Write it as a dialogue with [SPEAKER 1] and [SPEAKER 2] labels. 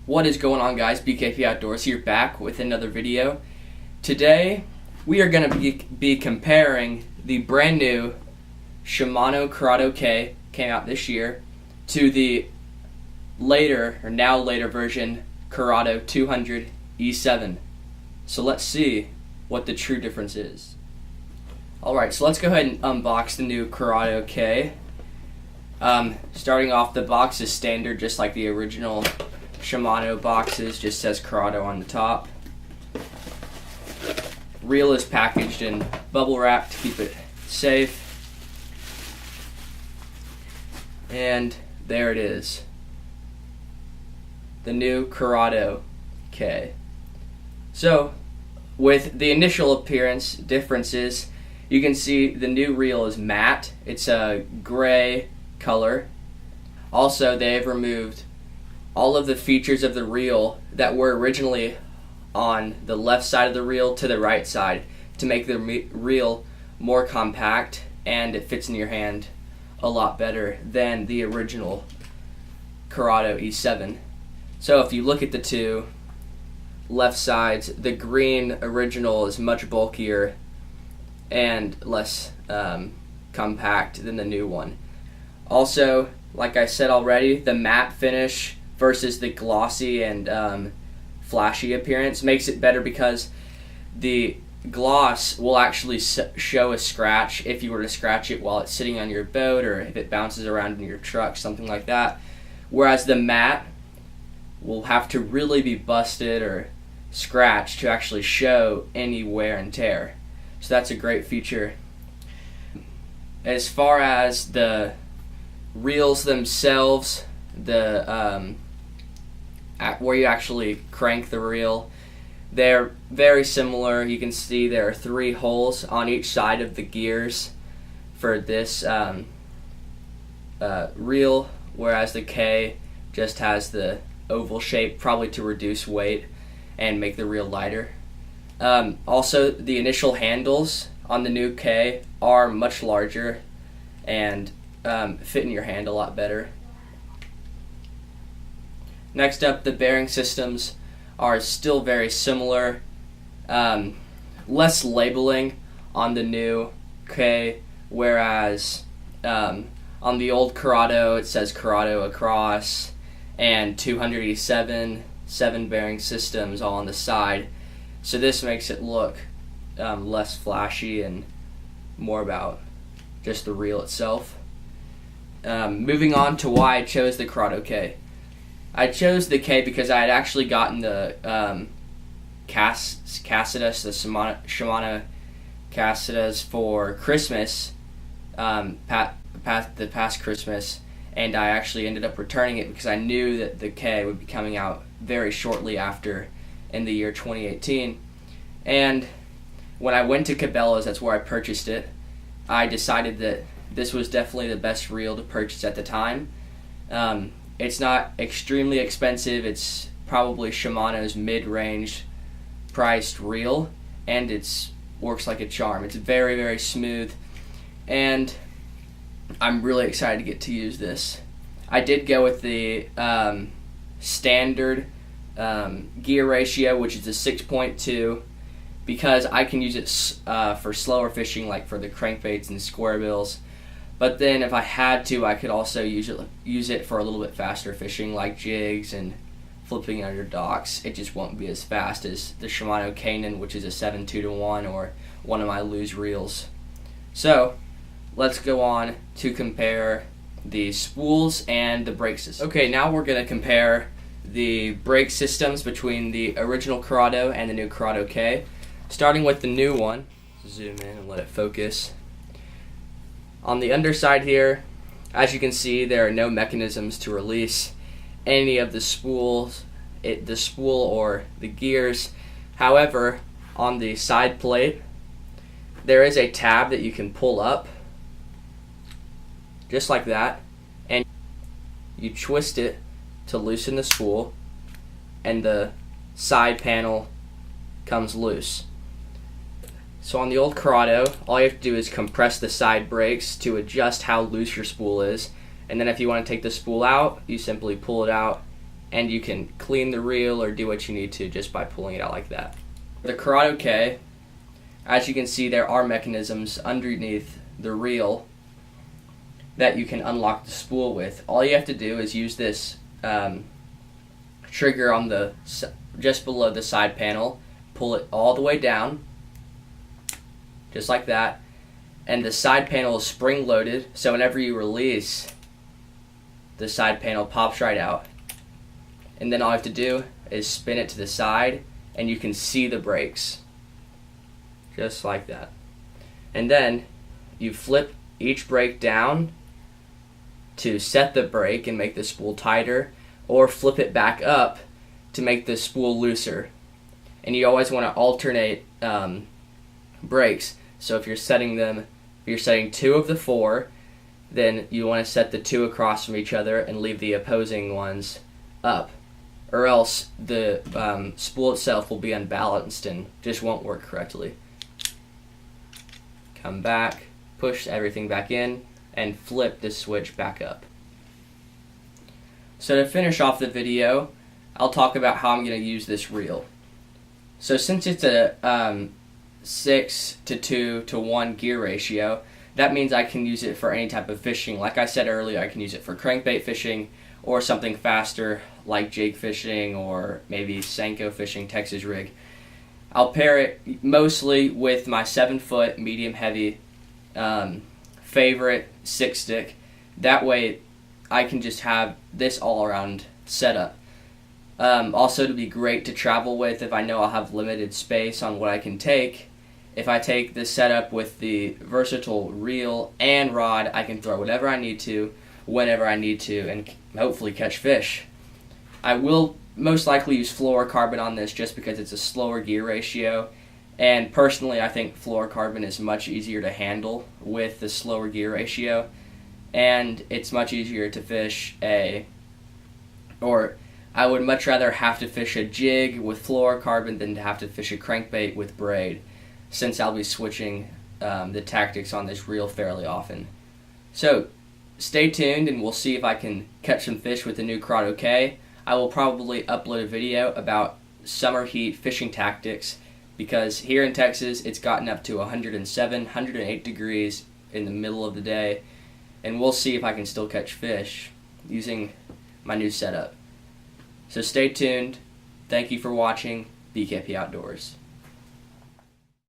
[SPEAKER 1] What is going on, guys? BKP Outdoors here, back with another video. Today we are going to be comparing the brand new Shimano Curado K, came out this year, to the now later version Curado 200 E7. So let's see what the true difference is. Alright, so let's go ahead and unbox the new Curado K. Starting off, the box is standard, just like the original Shimano boxes, just says Curado on the top. Reel is packaged in bubble wrap to keep it safe. And there it is. The new Curado K. So, with the initial appearance differences, you can see the new reel is matte. It's a gray color. Also, they have removed all of the features of the reel that were originally on the left side of the reel to the right side to make the reel more compact, and it fits in your hand a lot better than the original Curado E7. So if you look at the two left sides, the green original is much bulkier and less compact than the new one. Also, like I said already, the matte finish versus the glossy and flashy appearance makes it better because the gloss will actually show a scratch if you were to scratch it while it's sitting on your boat, or if it bounces around in your truck, something like that. Whereas the matte will have to really be busted or scratched to actually show any wear and tear. So that's a great feature. As far as the reels themselves, the where you actually crank the reel, they're very similar. You can see there are 3 holes on each side of the gears for this reel, whereas the K just has the oval shape, probably to reduce weight and make the reel lighter. Also, the initial handles on the new K are much larger and fit in your hand a lot better. Next up, the bearing systems are still very similar. Less labeling on the new K, whereas on the old Curado it says Curado across, and 287, 7 bearing systems all on the side. So this makes it look less flashy and more about just the reel itself. Moving on to why I chose the Curado K. I chose the K because I had actually gotten the Cassidas, the Shimano Cassidas for Christmas, the past Christmas, and I actually ended up returning it because I knew that the K would be coming out very shortly after, in the year 2018. And when I went to Cabela's, that's where I purchased it, I decided that this was definitely the best reel to purchase at the time. It's not extremely expensive. It's probably Shimano's mid-range priced reel, and it works like a charm. It's very, very smooth, and I'm really excited to get to use this. I did go with the standard gear ratio, which is a 6.2, because I can use it for slower fishing, like for the crankbaits and square bills. But then if I had to, I could also use it for a little bit faster fishing, like jigs and flipping under docks. It just won't be as fast as the Shimano Canaan, which is a 7.2-to-1, or one of my Lose reels. So let's go on to compare the spools and the brake system. Okay, now we're going to compare the brake systems between the original Curado and the new Curado K. Starting with the new one, zoom in and let it focus. On the underside here, as you can see, there are no mechanisms to release any of the spools, the spool or the gears. However, on the side plate, there is a tab that you can pull up, just like that, and you twist it to loosen the spool, and the side panel comes loose. So on the old Curado, all you have to do is compress the side brakes to adjust how loose your spool is, and then if you want to take the spool out, you simply pull it out and you can clean the reel or do what you need to just by pulling it out like that. The Curado K, as you can see, there are mechanisms underneath the reel that you can unlock the spool with. All you have to do is use this trigger on the just below the side panel, pull it all the way down, just like that, and the side panel is spring loaded, so whenever you release, the side panel pops right out. And then all you have to do is spin it to the side and you can see the brakes, just like that. And then you flip each brake down to set the brake and make the spool tighter, or flip it back up to make the spool looser. And you always want to alternate brakes. So if you're setting 2 of the 4, then you want to set the 2 across from each other and leave the opposing ones up, or else the spool itself will be unbalanced and just won't work correctly. Come back, push everything back in, and flip the switch back up. So to finish off the video, I'll talk about how I'm going to use this reel. So since it's a 6:2:1 gear ratio, that means I can use it for any type of fishing. Like I said earlier, I can use it for crankbait fishing or something faster like jig fishing or maybe Senko fishing, Texas rig. I'll pair it mostly with my 7-foot medium heavy favorite 6-stick. That way I can just have this all around setup. Also, to be great to travel with if I know I'll have limited space on what I can take. If I take this setup with the versatile reel and rod, I can throw whatever I need to, whenever I need to, and hopefully catch fish. I will most likely use fluorocarbon on this just because it's a slower gear ratio, and personally I think fluorocarbon is much easier to handle with the slower gear ratio, and it's much easier to fish I would much rather have to fish a jig with fluorocarbon than to have to fish a crankbait with braid, since I'll be switching the tactics on this reel fairly often. So stay tuned and we'll see if I can catch some fish with the new Curado K. I will probably upload a video about summer heat fishing tactics, because here in Texas it's gotten up to 107, 108 degrees in the middle of the day, and we'll see if I can still catch fish using my new setup. So stay tuned. Thank you for watching BKP Outdoors.